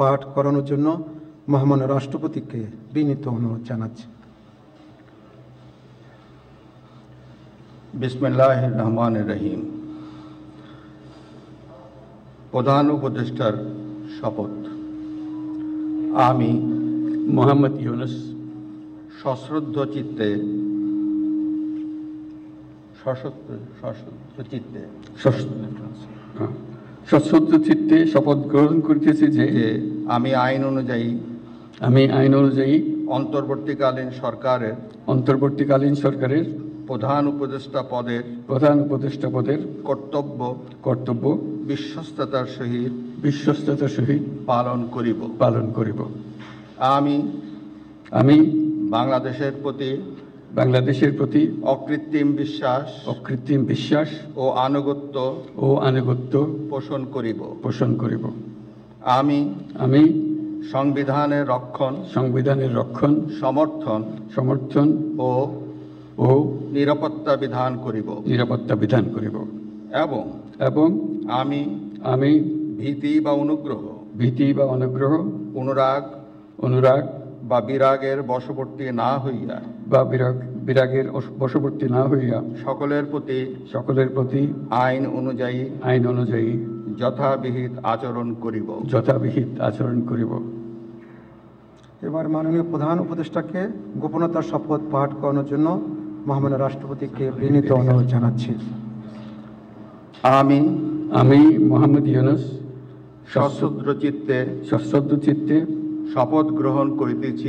পাঠ করানোর জন্য মহামান্য রাষ্ট্রপতিকে বিনীত অনুরোধ জানাচ্ছি। বিসমিল্লাহির রহমানির রহিম। প্রধান উপদেষ্টার শপথ। আমি মোহাম্মদ ইউনুস সশ্রদ্ধ চিত্তে সশ্রদ্ধ চিত্তে শপথ গ্রহণ করিতেছি যে আমি আইন অনুযায়ী অন্তর্বর্তীকালীন সরকারের প্রধান উপদেষ্টা পদের কর্তব্য বিশ্বস্ততার সহিত পালন করিব। আমি বাংলাদেশের প্রতি অকৃত্রিম বিশ্বাস ও আনুগত্য পোষণ করিব। আমি সংবিধানের রক্ষণ সমর্থন ও নিরাপত্তা বিধান করিব এবং আমি ভীতি বা অনুরাগ বা বিরাগের বশবর্তী না হইয়া সকলের প্রতি আইন অনুযায়ী যথাবিহিত আচরণ করিব। এবার মাননীয় প্রধান উপদেষ্টাকে গোপনতার শপথ পাঠ করানোর জন্য মহামান্য রাষ্ট্রপতিকে বিনীত অনুরোধ জানাচ্ছি। আমি মোহাম্মদ ইউনুস সশ্রদ্ধ চিত্তে শপথ গ্রহণ করিতেছি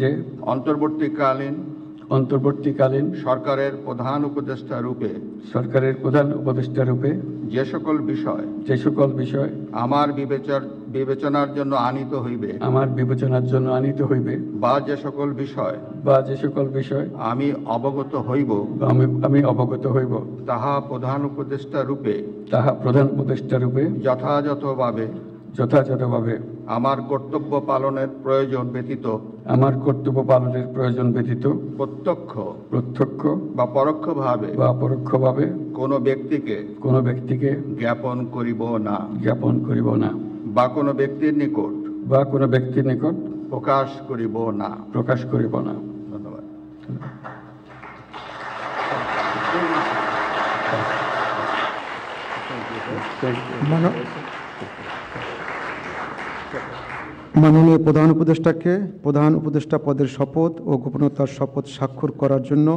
যে অন্তর্বর্তীকালীন সরকারের প্রধান উপদেষ্টা রূপে যে সকল বিষয় আমার বিবেচনার জন্য আনিত হইবে বা যে সকল বিষয় আমি অবগত হইব তাহা প্রধান উপদেষ্টা রূপে যথাযথভাবে আমার কর্তব্য পালনের প্রয়োজন ব্যতীত প্রত্যক্ষ বা পরোক্ষভাবে কোনো ব্যক্তিকে জ্ঞাপন করিব না বা কোনো ব্যক্তির নিকট প্রকাশ করিব না। ধন্যবাদ। মাননীয় প্রধান উপদেষ্টাকে প্রধান উপদেষ্টা পদের শপথ ও গোপনতার শপথ স্বাক্ষর করার জন্য